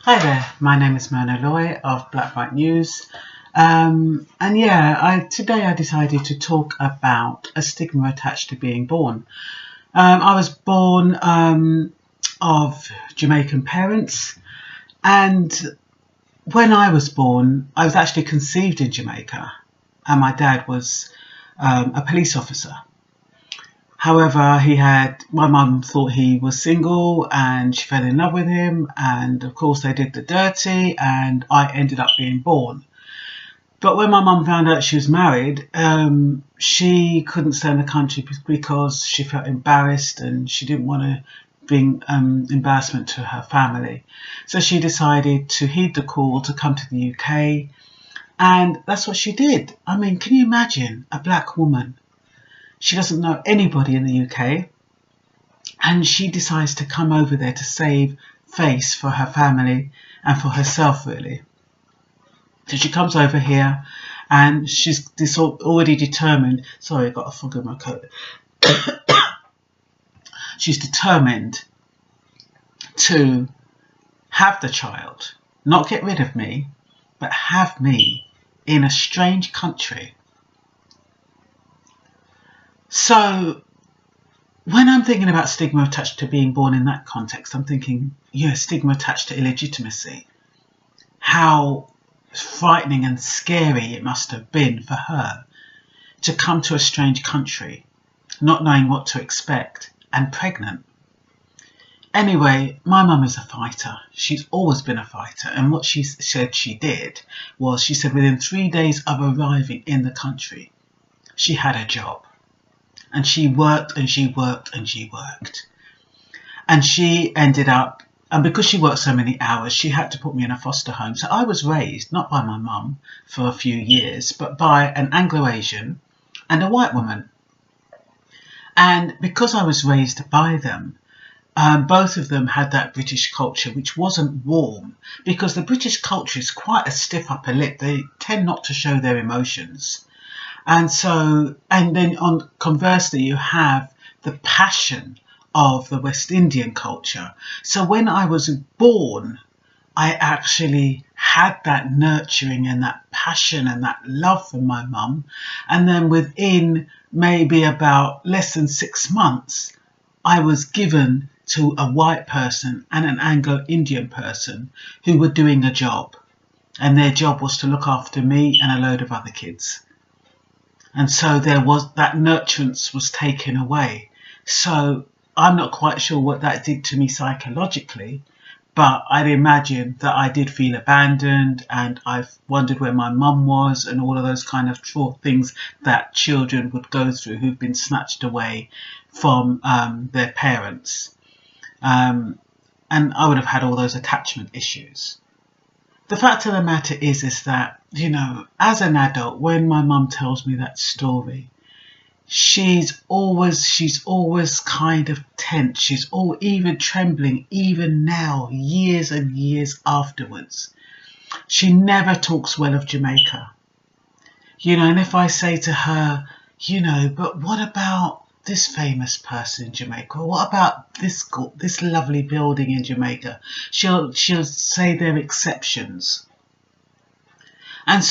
Hi there, my name is Mona Loy of Blackbright News. Today I decided to talk about a stigma attached to being born. I was born of Jamaican parents, and when I was born, I was actually conceived in Jamaica, and my dad was a police officer. However, my mum thought he was single and she fell in love with him, and of course they did the dirty and I ended up being born. But when my mum found out she was married, she couldn't stay in the country because she felt embarrassed and she didn't want to bring embarrassment to her family. So she decided to heed the call to come to the UK, and that's what she did. I mean, can you imagine a black woman? She doesn't know anybody in the UK, and she decides to come over there to save face for her family and for herself, really. So she comes over here and she's already determined. Sorry, I got a fog in my coat. She's determined to have the child, not get rid of me, but have me in a strange country. So when I'm thinking about stigma attached to being born in that context, I'm thinking, yeah, stigma attached to illegitimacy. How frightening and scary it must have been for her to come to a strange country, not knowing what to expect, and pregnant. Anyway, my mum is a fighter. She's always been a fighter. And what she said she did was, she said within 3 days of arriving in the country, she had a job. And she worked and she worked and she worked. And she ended up, and because she worked so many hours, she had to put me in a foster home. So I was raised not by my mum for a few years, but by an Anglo-Asian and a white woman. And because I was raised by them, both of them had that British culture, which wasn't warm, because the British culture is quite a stiff upper lip. They tend not to show their emotions. And then conversely, you have the passion of the West Indian culture. So when I was born, I actually had that nurturing and that passion and that love for my mum. And then within maybe about less than 6 months, I was given to a white person and an Anglo-Indian person who were doing a job. And their job was to look after me and a load of other kids. And so there was that nurturance was taken away. So I'm not quite sure what that did to me psychologically, but I'd imagine that I did feel abandoned, and I've wondered where my mum was, and all of those kind of things that children would go through who've been snatched away from their parents. And I would have had all those attachment issues. The fact of the matter is that, you know, as an adult, when my mum tells me that story, she's always kind of tense. She's even trembling, even now, years and years afterwards. She never talks well of Jamaica. You know, and if I say to her, you know, but what about this famous person in Jamaica? Or what about this lovely building in Jamaica? She'll say they're exceptions. And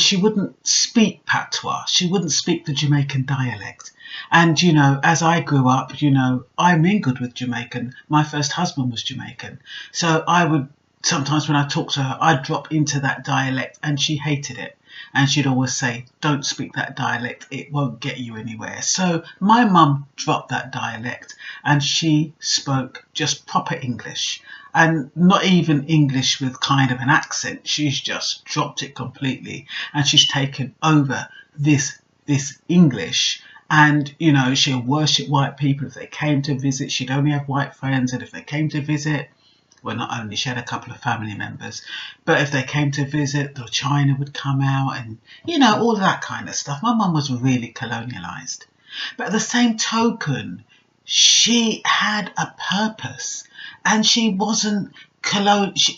she wouldn't speak patois. She wouldn't speak the Jamaican dialect. And, you know, as I grew up, you know, I mingled with Jamaican. My first husband was Jamaican. So I would, sometimes when I talked to her, I'd drop into that dialect, and she hated it. And she'd always say, don't speak that dialect, it won't get you anywhere. So my mum dropped that dialect, and she spoke just proper English, and not even English with kind of an accent. She's just dropped it completely, and she's taken over this English. And, you know, she'll worship white people. If they came to visit, she'd only have white friends. And if they came to visit, well, not only, she had a couple of family members, but if they came to visit, the China would come out, and, you know, all of that kind of stuff. My mum was really colonialised. But at the same token, she had a purpose, and she wasn't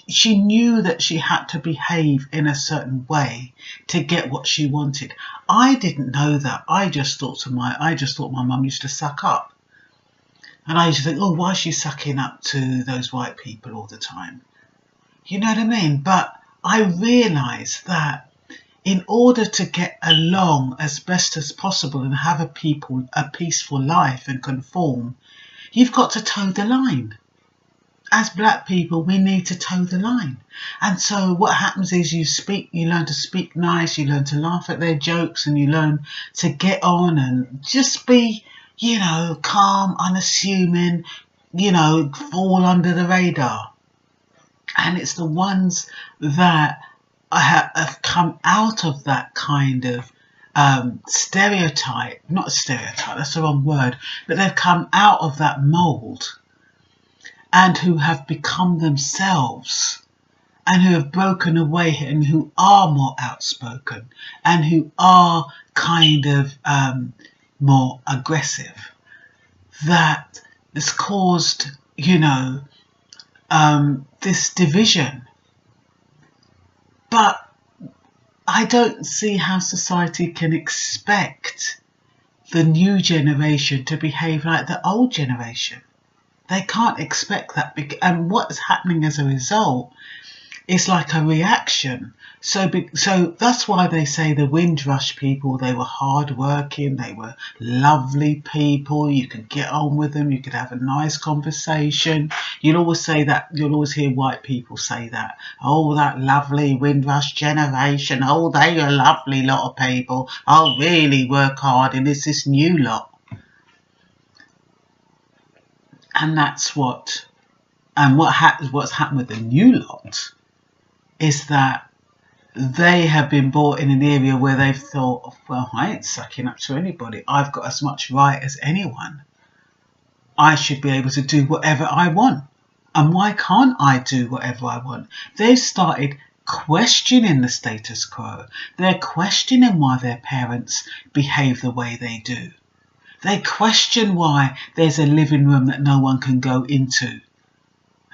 she knew that she had to behave in a certain way to get what she wanted. I didn't know that. I just thought my mum used to suck up. And I used to think, oh, why is she sucking up to those white people all the time? You know what I mean? But I realised that in order to get along as best as possible and have a peaceful life and conform, you've got to toe the line. As black people, we need to toe the line. And so what happens is you learn to speak nice, you learn to laugh at their jokes, and you learn to get on and just be, calm, unassuming, fall under the radar. And it's the ones that have come out of that kind of stereotype, not stereotype, that's the wrong word, but they've come out of that mould and who have become themselves and who have broken away and who are more outspoken and who are kind of more aggressive. That has caused, this division. But I don't see how society can expect the new generation to behave like the old generation. They can't expect that. And what's happening as a result is like a reaction. So that's why they say the Windrush people, they were hardworking, they were lovely people, you could get on with them, you could have a nice conversation. You'll always hear white people say that. Oh, that lovely Windrush generation, oh, they are a lovely lot of people, I'll really work hard, and it's this new lot. And that's what's happened with the new lot is that they have been brought in an area where they've thought, well, I ain't sucking up to anybody. I've got as much right as anyone. I should be able to do whatever I want. And why can't I do whatever I want? They've started questioning the status quo. They're questioning why their parents behave the way they do. They question why there's a living room that no one can go into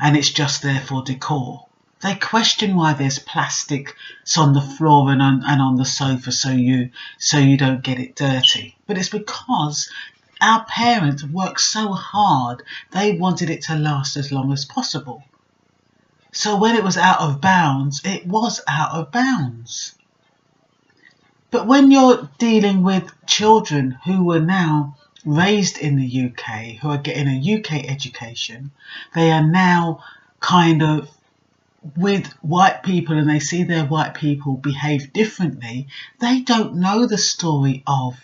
and it's just there for decor. They question why there's plastics on the floor and on the sofa so you don't get it dirty. But it's because our parents worked so hard, they wanted it to last as long as possible. So when it was out of bounds, it was out of bounds. But when you're dealing with children who were now raised in the UK, who are getting a UK education, they are now kind of with white people and they see their white people behave differently, they don't know the story of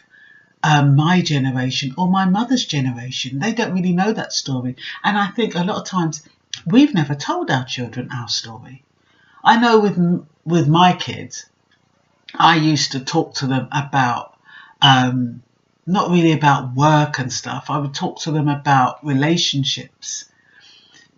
my generation or my mother's generation. They don't really know that story. And I think a lot of times we've never told our children our story. I know with my kids, I used to talk to them about, not really about work and stuff. I would talk to them about relationships.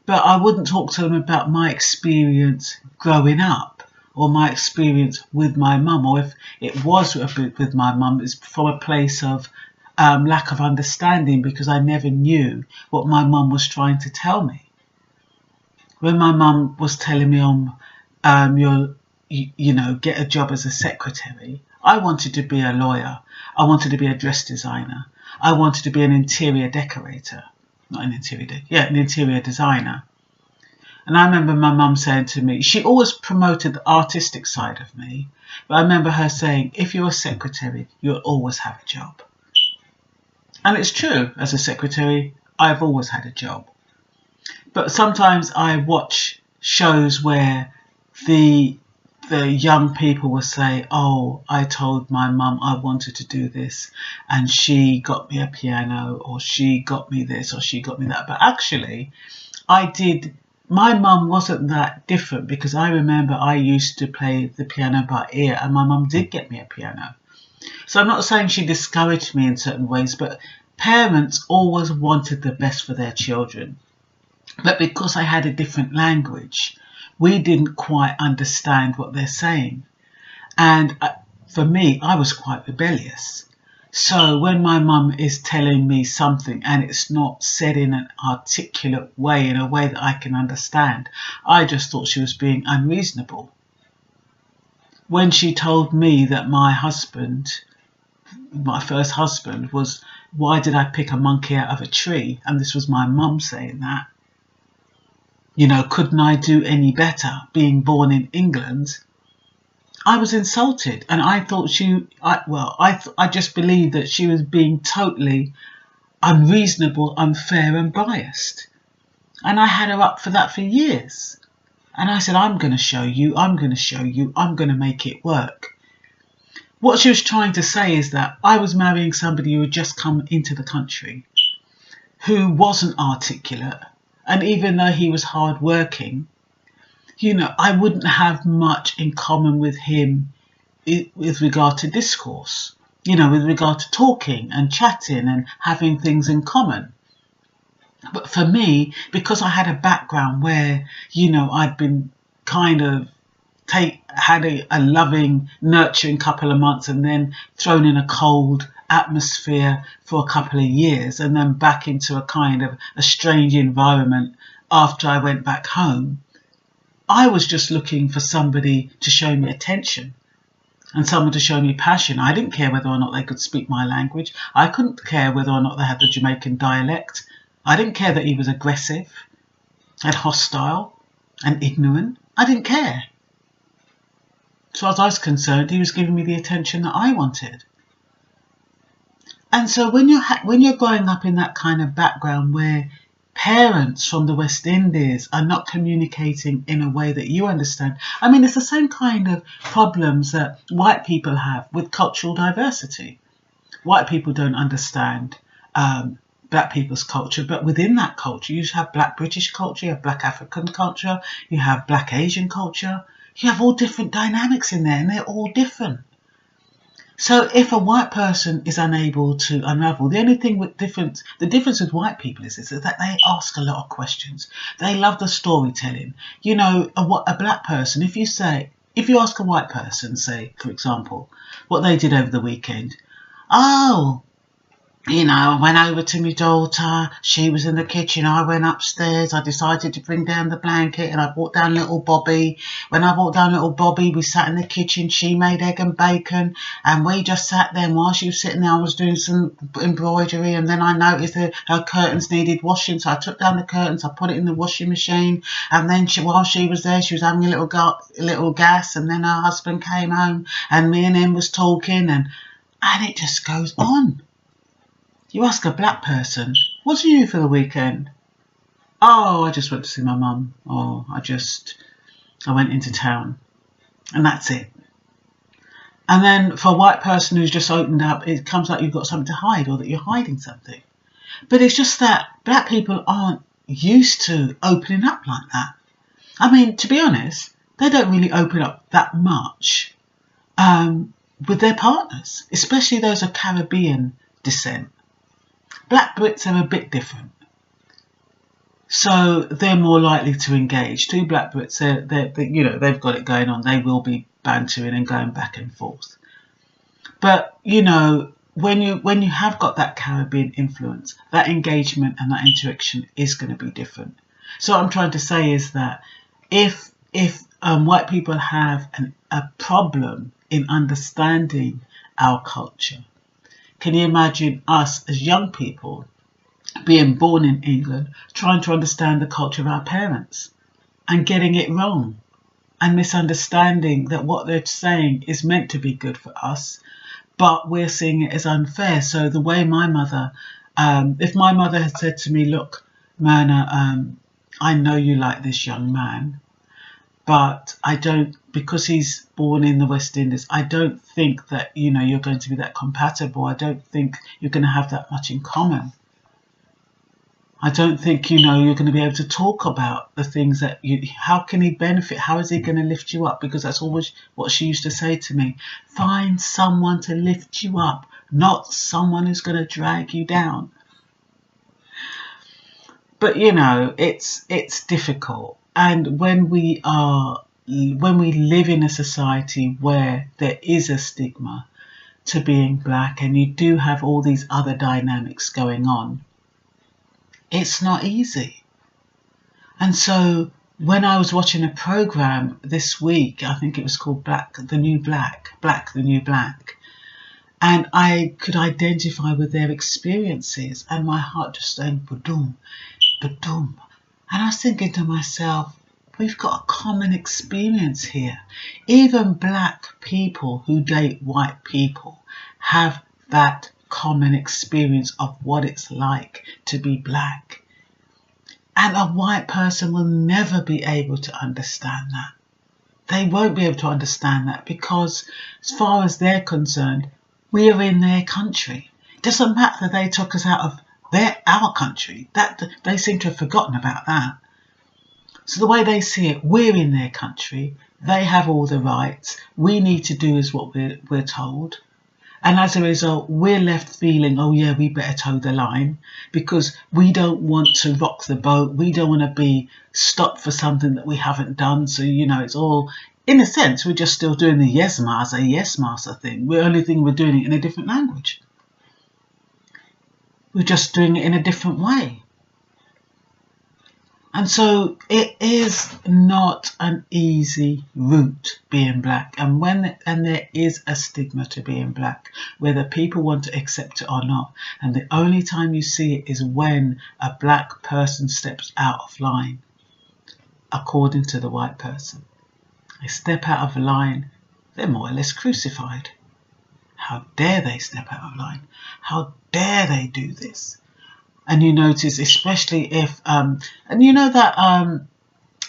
But I wouldn't talk to them about my experience growing up or my experience with my mum. Or if it was with my mum, it's from a place of lack of understanding because I never knew what my mum was trying to tell me. When my mum was telling me get a job as a secretary, I wanted to be a lawyer. I wanted to be a dress designer. I wanted to be an interior decorator. An interior designer. And I remember my mum saying to me, she always promoted the artistic side of me, but I remember her saying, if you're a secretary, you'll always have a job. And it's true, as a secretary, I've always had a job. But sometimes I watch shows where the young people will say, oh, I told my mum I wanted to do this and she got me a piano, or she got me this, or she got me that. But actually, my mum wasn't that different, because I remember I used to play the piano by ear and my mum did get me a piano. So I'm not saying she discouraged me in certain ways, but parents always wanted the best for their children. But because I had a different language, we didn't quite understand what they're saying. And for me, I was quite rebellious. So when my mum is telling me something and it's not said in an articulate way, in a way that I can understand, I just thought she was being unreasonable. When she told me that my first husband was, why did I pick a monkey out of a tree? And this was my mum saying that. couldn't I do any better being born in England? I was insulted, and I thought I just believed that she was being totally unreasonable, unfair and biased. And I had her up for that for years. And I said, I'm going to show you, I'm going to show you, I'm going to make it work. What she was trying to say is that I was marrying somebody who had just come into the country, who wasn't articulate, and even though he was hardworking, I wouldn't have much in common with him with regard to discourse, with regard to talking and chatting and having things in common. But for me, because I had a background where, I'd been kind of had a loving, nurturing couple of months and then thrown in a cold atmosphere for a couple of years and then back into a kind of a strange environment after I went back home, I was just looking for somebody to show me attention and someone to show me passion. I didn't care whether or not they could speak my language. I couldn't care whether or not they had the Jamaican dialect. I didn't care that he was aggressive and hostile and ignorant. I didn't care. As far as I was concerned, he was giving me the attention that I wanted. And so when you're growing up in that kind of background where parents from the West Indies are not communicating in a way that you understand. I mean, it's the same kind of problems that white people have with cultural diversity. White people don't understand black people's culture, but within that culture, you have black British culture, you have black African culture, you have black Asian culture. You have all different dynamics in there, and they're all different. So if a white person is unable to unravel, the difference with white people is that they ask a lot of questions. They love the storytelling. A black person, if you ask a white person, say, for example, what they did over the weekend, I went over to my daughter, she was in the kitchen, I went upstairs, I decided to bring down the blanket and I brought down little Bobby. When I brought down little Bobby, we sat in the kitchen, she made egg and bacon and we just sat there, and while she was sitting there I was doing some embroidery, and then I noticed that her curtains needed washing, so I took down the curtains, I put it in the washing machine, and then while she was there she was having a little gas, and then her husband came home and me and him was talking, and it just goes on. You ask a black person, what did you do for the weekend? Oh, I just went to see my mum. Or I went into town. And that's it. And then for a white person who's just opened up, it comes like you've got something to hide or that you're hiding something. But it's just that black people aren't used to opening up like that. I mean, to be honest, they don't really open up that much with their partners, especially those of Caribbean descent. Black Brits are a bit different, so they're more likely to engage. Two Black Brits, they've got it going on. They will be bantering and going back and forth. But when you have got that Caribbean influence, that engagement and that interaction is going to be different. So what I'm trying to say is that if white people have a problem in understanding our culture, can you imagine us as young people being born in England, trying to understand the culture of our parents and getting it wrong and misunderstanding that what they're saying is meant to be good for us, but we're seeing it as unfair? So the way my mother, if my mother had said to me, look, Myrna, I know you like this young man, but I don't, because he's born in the West Indies, I don't think that, you're going to be that compatible. I don't think you're going to have that much in common. I don't think, you're going to be able to talk about the things that how can he benefit? How is he going to lift you up? Because that's always what she used to say to me. Find someone to lift you up, not someone who's going to drag you down. But, it's difficult. And when we live in a society where there is a stigma to being black, and you do have all these other dynamics going on, it's not easy. And so when I was watching a program this week, I think it was called Black the New Black, and I could identify with their experiences, and my heart just saying, ba-doom, ba-doom. And I was thinking to myself, we've got a common experience here. Even black people who date white people have that common experience of what it's like to be black. And a white person will never be able to understand that. They won't be able to understand that because as far as they're concerned, we are in their country. It doesn't matter that they took us out of our country. That they seem to have forgotten about that. So the way they see it, we're in their country. They have all the rights. We need to do as what we're told. And as a result, we're left feeling, oh yeah, we better toe the line because we don't want to rock the boat. We don't want to be stopped for something that we haven't done. So, it's all, in a sense, we're just still doing the yes master thing. The only thing we're doing it in a different language. We're just doing it in a different way. And so it is not an easy route being black. And there is a stigma to being black, whether people want to accept it or not. And the only time you see it is when a black person steps out of line, according to the white person. They step out of line, they're more or less crucified. How dare they step out of line? How dare they do this? And you notice, especially if, and you know that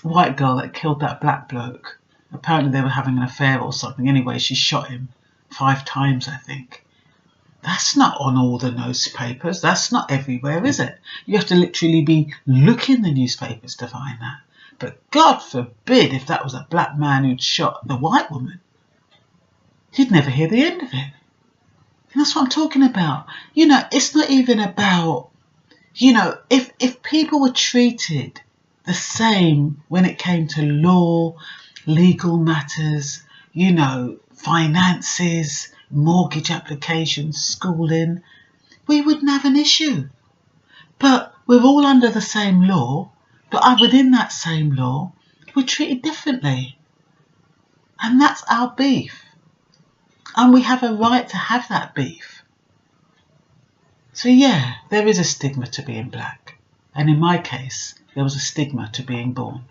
white girl that killed that black bloke? Apparently they were having an affair or something. Anyway, she shot him 5 times, I think. That's not on all the newspapers. That's not everywhere, is it? You have to literally be looking in the newspapers to find that. But God forbid if that was a black man who'd shot the white woman. You'd never hear the end of it. And that's what I'm talking about. It's not even about, if people were treated the same when it came to law, legal matters, finances, mortgage applications, schooling, we wouldn't have an issue. But we're all under the same law, but within that same law, we're treated differently. And that's our beef. And we have a right to have that beef. So yeah, there is a stigma to being black. And in my case, there was a stigma to being born.